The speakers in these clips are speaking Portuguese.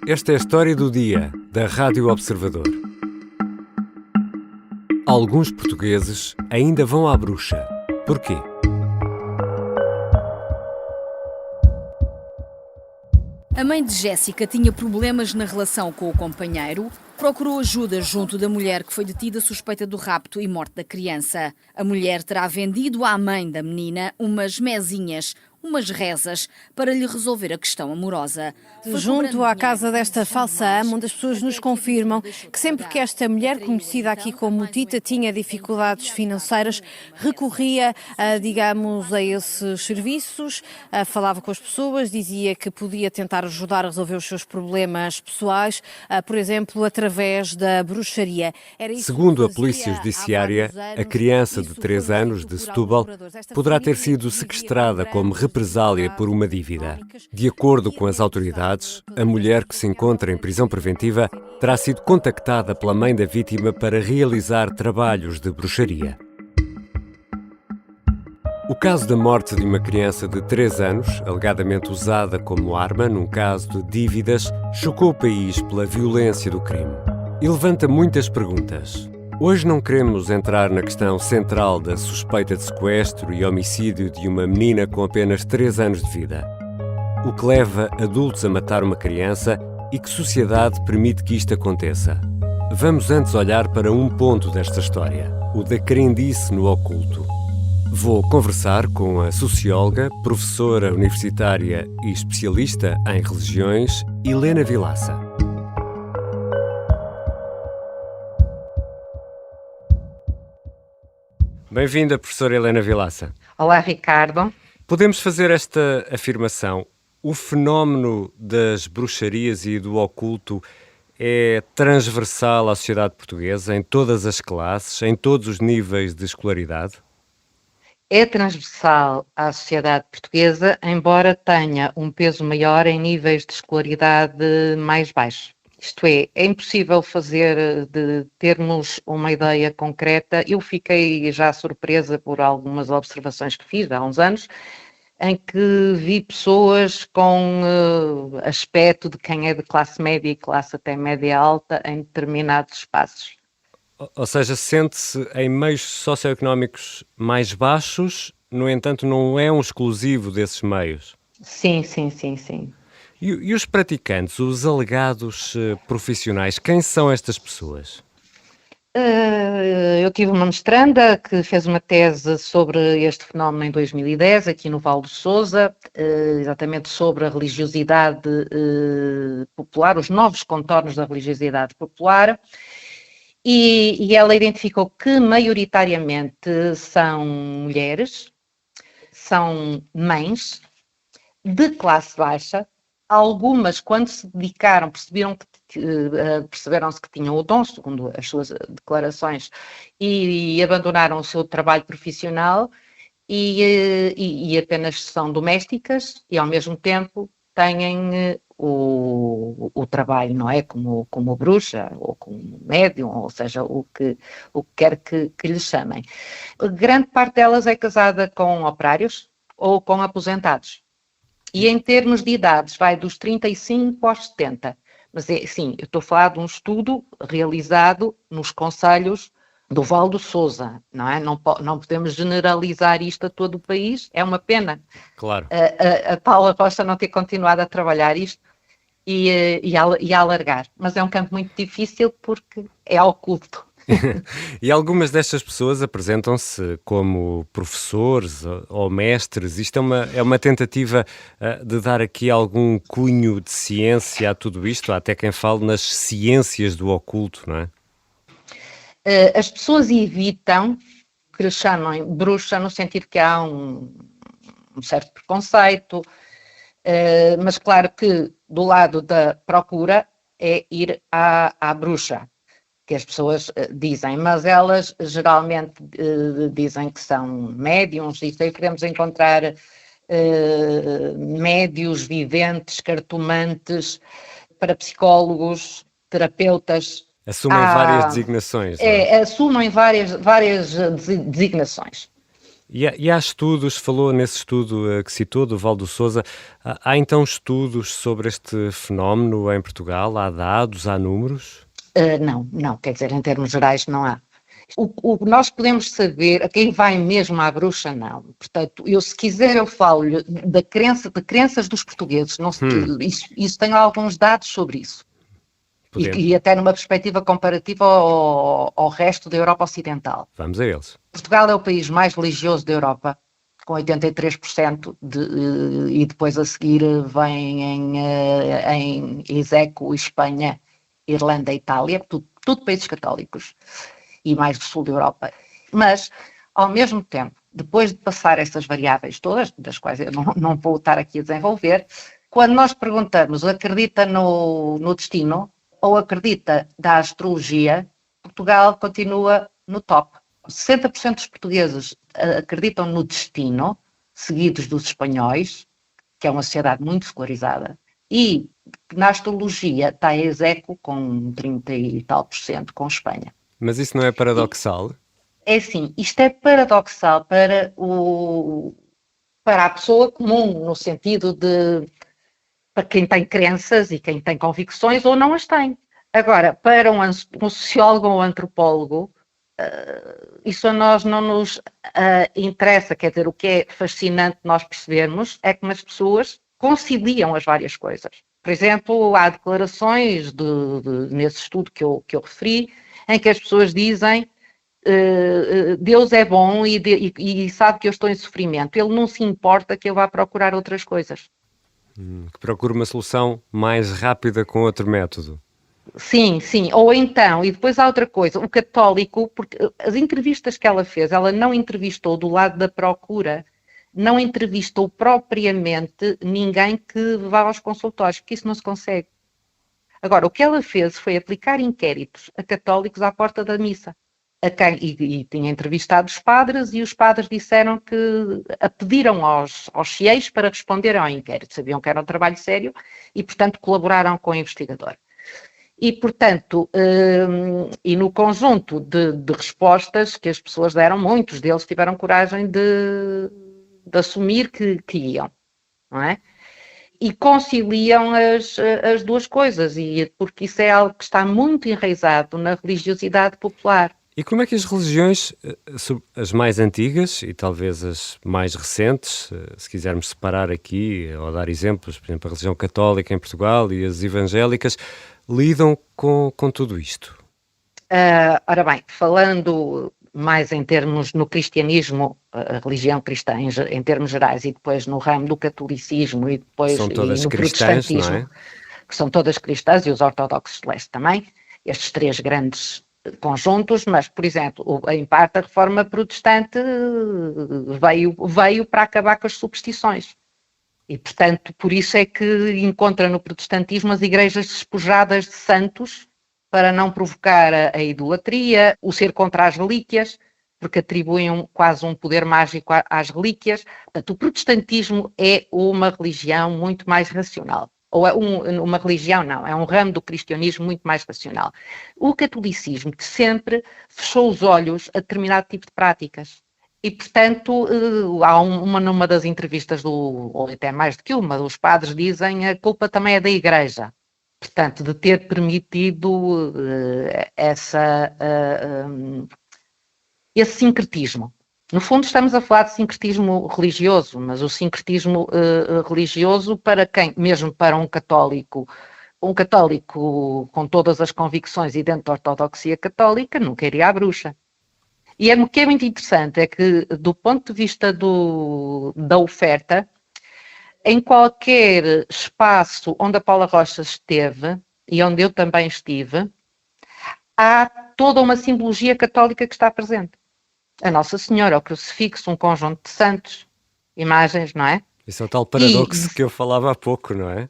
Esta é a história do dia, da Rádio Observador. Alguns portugueses ainda vão à bruxa. Porquê? A mãe de Jéssica tinha problemas na relação com o companheiro, procurou ajuda junto da mulher que foi detida suspeita do rapto e morte da criança. A mulher terá vendido à mãe da menina umas mezinhas, umas rezas, para lhe resolver a questão amorosa. Junto à casa desta falsa ama, onde as pessoas nos confirmam que sempre que esta mulher, conhecida aqui como Tita, tinha dificuldades financeiras, recorria, a esses serviços, falava com as pessoas, dizia que podia tentar ajudar a resolver os seus problemas pessoais, por exemplo, através da bruxaria. Segundo a Polícia Judiciária, a criança de 3 anos de Setúbal poderá ter sido sequestrada como represália por uma dívida. De acordo com as autoridades, a mulher que se encontra em prisão preventiva terá sido contactada pela mãe da vítima para realizar trabalhos de bruxaria. O caso da morte de uma criança de 3 anos, alegadamente usada como arma num caso de dívidas, chocou o país pela violência do crime. E levanta muitas perguntas. Hoje não queremos entrar na questão central da suspeita de sequestro e homicídio de uma menina com apenas 3 anos de vida. O que leva adultos a matar uma criança e que sociedade permite que isto aconteça? Vamos antes olhar para um ponto desta história, o da crendice no oculto. Vou conversar com a socióloga, professora universitária e especialista em religiões, Helena Vilaça. Bem-vinda, professora Helena Vilaça. Olá, Ricardo. Podemos fazer esta afirmação: o fenómeno das bruxarias e do oculto é transversal à sociedade portuguesa, em todas as classes, em todos os níveis de escolaridade? É transversal à sociedade portuguesa, embora tenha um peso maior em níveis de escolaridade mais baixos. Isto é impossível de termos uma ideia concreta. Eu fiquei já surpresa por algumas observações que fiz há uns anos, em que vi pessoas com aspecto de quem é de classe média e classe até média alta em determinados espaços. Ou seja, sente-se em meios socioeconómicos mais baixos, no entanto não é um exclusivo desses meios? Sim. E os praticantes, os alegados profissionais, quem são estas pessoas? Eu tive uma mestranda que fez uma tese sobre este fenómeno em 2010, aqui no Val do Sousa, exatamente sobre a religiosidade popular, os novos contornos da religiosidade popular, e ela identificou que maioritariamente são mulheres, são mães de classe baixa. Algumas, quando se dedicaram, perceberam-se que tinham o dom, segundo as suas declarações, e abandonaram o seu trabalho profissional e apenas são domésticas e, ao mesmo tempo, têm o trabalho, não é? Como bruxa ou como médium, ou seja, o que quer que lhes chamem. Grande parte delas é casada com operários ou com aposentados. E em termos de idades, vai dos 35 aos 70. Mas, sim, eu estou a falar de um estudo realizado nos concelhos do Val do Sousa, não é? Não podemos generalizar isto a todo o país, é uma pena. Claro. A Paula Rocha não ter continuado a trabalhar isto e a alargar. Mas é um campo muito difícil porque é oculto. E algumas destas pessoas apresentam-se como professores ou mestres. Isto é uma tentativa de dar aqui algum cunho de ciência a tudo isto. Há até quem fale nas ciências do oculto, não é? As pessoas evitam que lhe chamem bruxa no sentido que há um certo preconceito, mas claro que do lado da procura é ir à bruxa, que as pessoas dizem, mas elas geralmente dizem que são médiums, e aí queremos encontrar médios, videntes, cartomantes, parapsicólogos, terapeutas. Assumem várias designações. Assumem várias designações. E há estudos, falou nesse estudo que citou, do Valdo Sousa, há então estudos sobre este fenómeno em Portugal? Há dados, há números? Não, quer dizer, em termos gerais não há. O que nós podemos saber, a quem vai mesmo à bruxa, não. Portanto, se quiser eu falo de crenças dos portugueses, não, isso tenho alguns dados sobre isso. E até numa perspectiva comparativa ao resto da Europa Ocidental. Vamos a eles. Portugal é o país mais religioso da Europa, com 83%, e depois a seguir vem em execo Espanha, Irlanda e Itália, tudo países católicos, e mais do sul da Europa. Mas, ao mesmo tempo, depois de passar essas variáveis todas, das quais eu não vou estar aqui a desenvolver, quando nós perguntamos, acredita no destino ou acredita na astrologia, Portugal continua no top. 60% dos portugueses acreditam no destino, seguidos dos espanhóis, que é uma sociedade muito secularizada, e na astrologia está a execo com 30 e tal % com Espanha. Mas isso não é paradoxal? É assim, isto é paradoxal para a pessoa comum, no sentido de para quem tem crenças e quem tem convicções ou não as tem. Agora, para um sociólogo ou um antropólogo, isso a nós não nos interessa. Quer dizer, o que é fascinante nós percebermos é como as pessoas conciliam as várias coisas. Por exemplo, há declarações nesse estudo que eu referi, em que as pessoas dizem Deus é bom e sabe que eu estou em sofrimento. Ele não se importa que eu vá procurar outras coisas. Que procure uma solução mais rápida com outro método. Sim, ou então, e depois há outra coisa, o católico, porque as entrevistas que ela fez, ela não entrevistou do lado da procura, não entrevistou propriamente ninguém que vá aos consultórios, porque isso não se consegue. Agora, o que ela fez foi aplicar inquéritos a católicos à porta da missa. E tinha entrevistado os padres, e os padres disseram que pediram aos fiéis para responderem ao inquérito. Sabiam que era um trabalho sério e, portanto, colaboraram com o investigador. E, portanto, e no conjunto de respostas que as pessoas deram, muitos deles tiveram coragem de assumir que iam, não é? E conciliam as duas coisas, porque isso é algo que está muito enraizado na religiosidade popular. E como é que as religiões, as mais antigas e talvez as mais recentes, se quisermos separar aqui ou dar exemplos, por exemplo, a religião católica em Portugal e as evangélicas, lidam com tudo isto? Ora bem, falando mais em termos no cristianismo, a religião cristã em termos gerais, e depois no ramo do catolicismo e depois são todas no cristãs, protestantismo, não é? Que são todas cristãs, e os ortodoxos de leste também, estes três grandes conjuntos, mas, por exemplo, em parte a reforma protestante veio para acabar com as superstições. E, portanto, por isso é que encontra no protestantismo as igrejas despojadas de santos para não provocar a idolatria, o ser contra as relíquias, porque atribuem quase um poder mágico às relíquias. Portanto, o protestantismo é uma religião muito mais racional. Ou é uma religião, não, é um ramo do cristianismo muito mais racional. O catolicismo que sempre fechou os olhos a determinado tipo de práticas. E, portanto, há numa das entrevistas, ou até mais do que uma, os padres dizem a culpa também é da Igreja. Portanto, de ter permitido esse sincretismo. No fundo, estamos a falar de sincretismo religioso, mas o sincretismo religioso para quem, mesmo para um católico com todas as convicções e dentro da ortodoxia católica, nunca iria à bruxa. E o que é muito interessante é que, do ponto de vista da oferta, em qualquer espaço onde a Paula Rocha esteve, e onde eu também estive, há toda uma simbologia católica que está presente. A Nossa Senhora, o crucifixo, um conjunto de santos, imagens, não é? Isso é o tal paradoxo que eu falava há pouco, não é?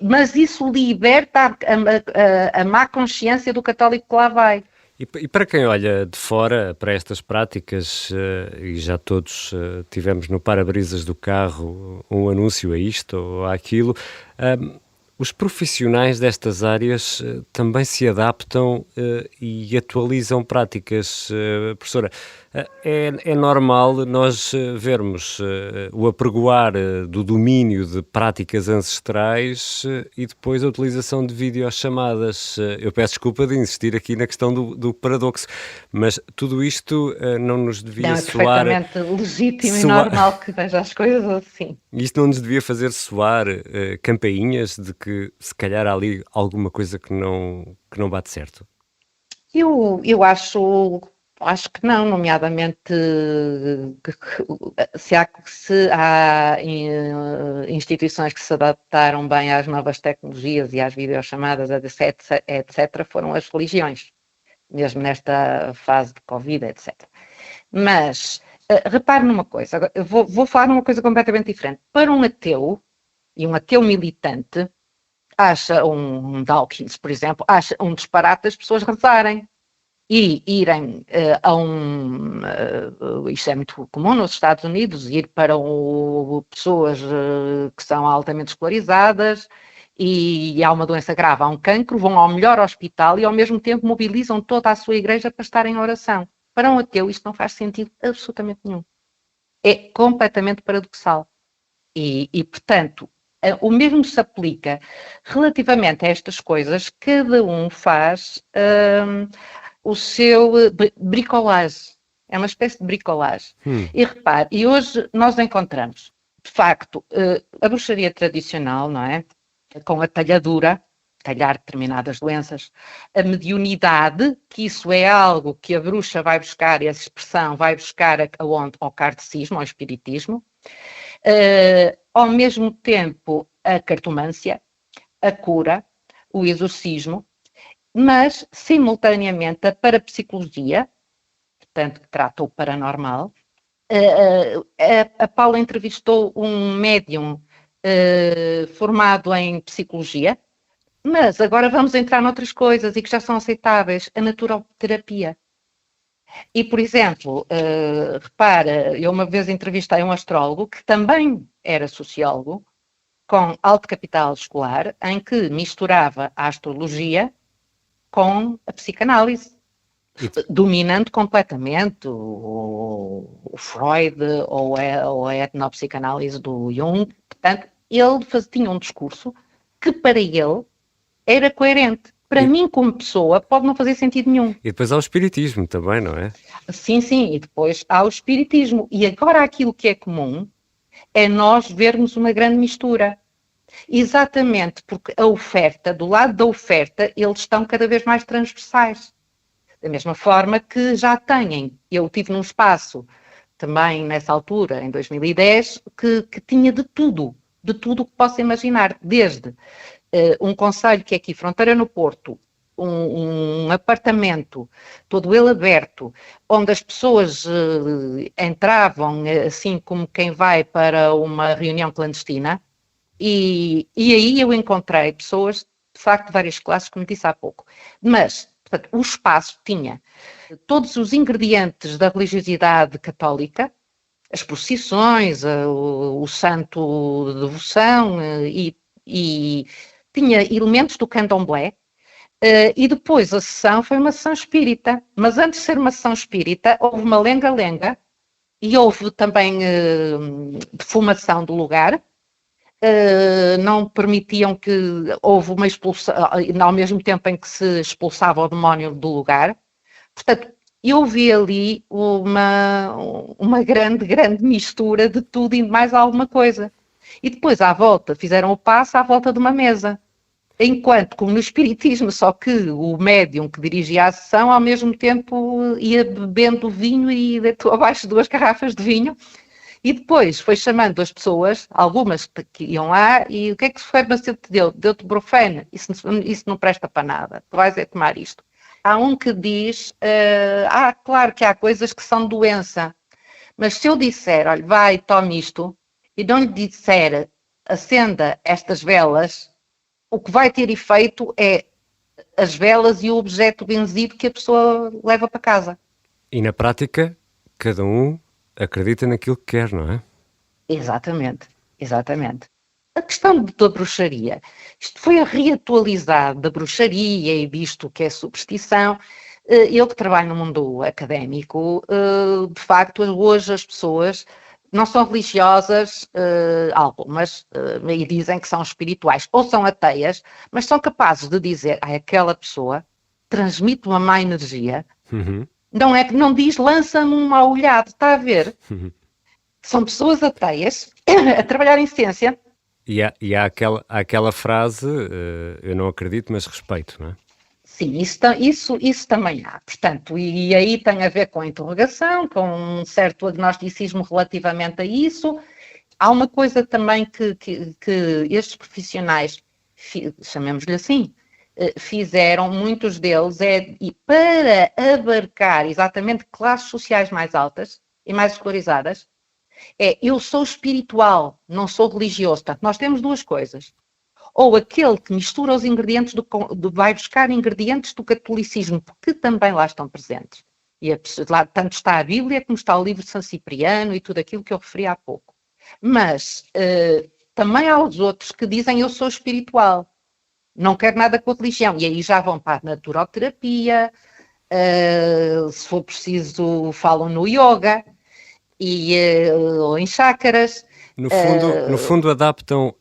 Mas isso liberta a má consciência do católico que lá vai. E para quem olha de fora para estas práticas, e já todos tivemos no para-brisas do carro um anúncio a isto ou àquilo, os profissionais destas áreas também se adaptam e atualizam práticas. Professora, É normal nós vermos o apregoar do domínio de práticas ancestrais e depois a utilização de videochamadas. Eu peço desculpa de insistir aqui na questão do paradoxo, mas tudo isto não nos devia Não, é soar... perfeitamente legítimo e normal que veja as coisas assim. Isto não nos devia fazer soar campainhas de que se calhar há ali alguma coisa que não bate certo? Eu acho que não, nomeadamente se há instituições que se adaptaram bem às novas tecnologias e às videochamadas, etc., foram as religiões, mesmo nesta fase de Covid, etc. Mas repare numa coisa, agora, eu vou falar numa coisa completamente diferente. Para um ateu, e um ateu militante, acha um Dawkins, por exemplo, acha um disparate das pessoas rezarem e irem isto é muito comum nos Estados Unidos, ir para pessoas que são altamente escolarizadas e há uma doença grave, há um cancro, vão ao melhor hospital e ao mesmo tempo mobilizam toda a sua igreja para estar em oração. Para um ateu isto não faz sentido absolutamente nenhum. É completamente paradoxal. E portanto, o mesmo se aplica relativamente a estas coisas, cada um faz o seu bricolage. É uma espécie de bricolage. E repare, e hoje nós encontramos, de facto, a bruxaria tradicional, não é? Com a talhadura, talhar determinadas doenças, a mediunidade, que isso é algo que a bruxa vai buscar, e essa expressão vai buscar aonde? Ao kardecismo, ao espiritismo, ao mesmo tempo a cartomância, a cura, o exorcismo, mas simultaneamente a parapsicologia, portanto que trata o paranormal. A Paula entrevistou um médium formado em psicologia, mas agora vamos entrar noutras coisas e que já são aceitáveis, a naturoterapia. E, por exemplo, repara, eu uma vez entrevistei um astrólogo que também era sociólogo, com alto capital escolar, em que misturava a astrologia com a psicanálise, dominando completamente o Freud ou a etnopsicanálise do Jung. Portanto, ele tinha um discurso que para ele era coerente. Para mim, como pessoa, pode não fazer sentido nenhum. E depois há o espiritismo também, não é? Sim, sim, e depois há o espiritismo. E agora aquilo que é comum é nós vermos uma grande mistura. Exatamente, porque a oferta, do lado da oferta, eles estão cada vez mais transversais. Da mesma forma que já têm. Eu tive num espaço, também nessa altura, em 2010, que tinha de tudo o que possa imaginar, desde um concelho que é aqui, fronteira no Porto, um apartamento, todo ele aberto, onde as pessoas entravam assim como quem vai para uma reunião clandestina, e aí eu encontrei pessoas, de facto, de várias classes, como disse há pouco. Mas, portanto, o espaço tinha todos os ingredientes da religiosidade católica, as procissões, o santo de devoção, e tinha elementos do candomblé, e depois a sessão foi uma sessão espírita. Mas antes de ser uma sessão espírita, houve uma lenga-lenga, e houve também defumação do lugar. Não permitiam que houve uma expulsão, ao mesmo tempo em que se expulsava o demónio do lugar. Portanto, eu vi ali uma grande mistura de tudo e de mais alguma coisa. E depois, à volta, fizeram o passo à volta de uma mesa. Enquanto, como no espiritismo, só que o médium que dirigia a sessão, ao mesmo tempo ia bebendo vinho e deitou abaixo 2 garrafas de vinho. E depois foi chamando as pessoas, algumas que iam lá, e o que é que o farmacêutico te deu? Deu-te brufeno, isso não presta para nada, tu vais tomar isto. Há um que diz, claro que há coisas que são doença, mas se eu disser, olha, vai, tome isto, e não lhe disser, acenda estas velas, o que vai ter efeito é as velas e o objeto benzido que a pessoa leva para casa. E na prática, cada um acredita naquilo que quer, não é? Exatamente. A questão da bruxaria, isto foi a reatualizado da bruxaria e visto que é superstição, Eu que trabalho no mundo académico, de facto, hoje as pessoas não são religiosas, algumas, e dizem que são espirituais, ou são ateias, mas são capazes de dizer, aquela pessoa transmite uma má energia, não é que não diz, lança-me um mau olhado, está a ver? São pessoas ateias a trabalhar em ciência. E há aquela frase, eu não acredito, mas respeito, não é? Sim, isso também há. Portanto, e aí tem a ver com a interrogação, com um certo agnosticismo relativamente a isso. Há uma coisa também que estes profissionais, chamemos-lhe assim, fizeram, muitos deles, e para abarcar exatamente classes sociais mais altas e mais escolarizadas, eu sou espiritual, não sou religioso. Portanto, nós temos duas coisas. Ou aquele que mistura os ingredientes, vai buscar ingredientes do catolicismo, que também lá estão presentes. E lá tanto está a Bíblia como está o livro de São Cipriano e tudo aquilo que eu referi há pouco. Mas também há os outros que dizem eu sou espiritual, não quero nada com a religião. E aí já vão para a naturoterapia, se for preciso falam no yoga, ou em chácaras. No fundo adaptam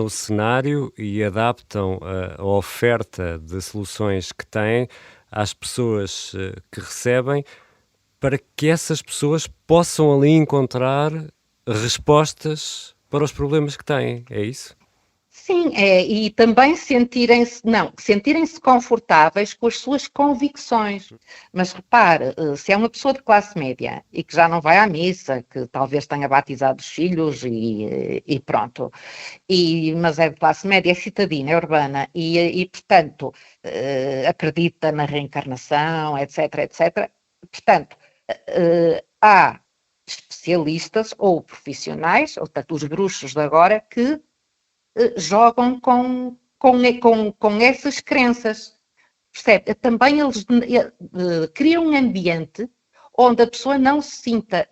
o cenário e adaptam a oferta de soluções que têm às pessoas que recebem, para que essas pessoas possam ali encontrar respostas para os problemas que têm, é isso? Sim, e também sentirem-se confortáveis com as suas convicções. Mas repare, se é uma pessoa de classe média e que já não vai à missa, que talvez tenha batizado os filhos e pronto, mas é de classe média, é citadina, é urbana e portanto, acredita na reencarnação, etc, etc. Portanto, há especialistas ou profissionais, ou portanto, os bruxos de agora, que jogam com essas crenças, percebe? Também eles criam um ambiente onde a pessoa não se sinta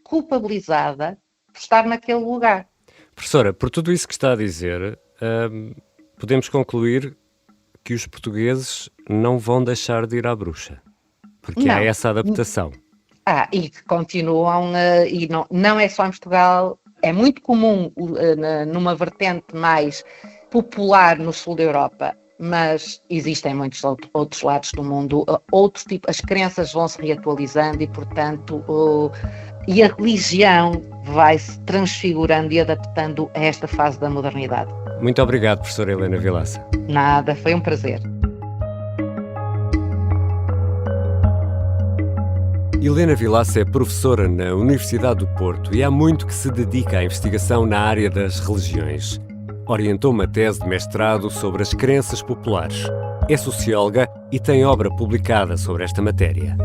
culpabilizada por estar naquele lugar. Professora, por tudo isso que está a dizer, podemos concluir que os portugueses não vão deixar de ir à bruxa, porque há essa adaptação. E que continuam, e não é só em Portugal. É muito comum numa vertente mais popular no sul da Europa, mas existem muitos outros lados do mundo, as crenças vão se reatualizando e, portanto, e a religião vai se transfigurando e adaptando a esta fase da modernidade. Muito obrigado, professora Helena Vilaça. Nada, foi um prazer. Helena Vilaça é professora na Universidade do Porto e há muito que se dedica à investigação na área das religiões. Orientou uma tese de mestrado sobre as crenças populares. É socióloga e tem obra publicada sobre esta matéria.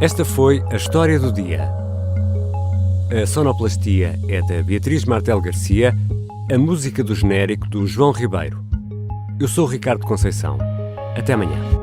Esta foi a História do Dia. A sonoplastia é da Beatriz Martel Garcia, a música do genérico do João Ribeiro. Eu sou o Ricardo Conceição. Até amanhã.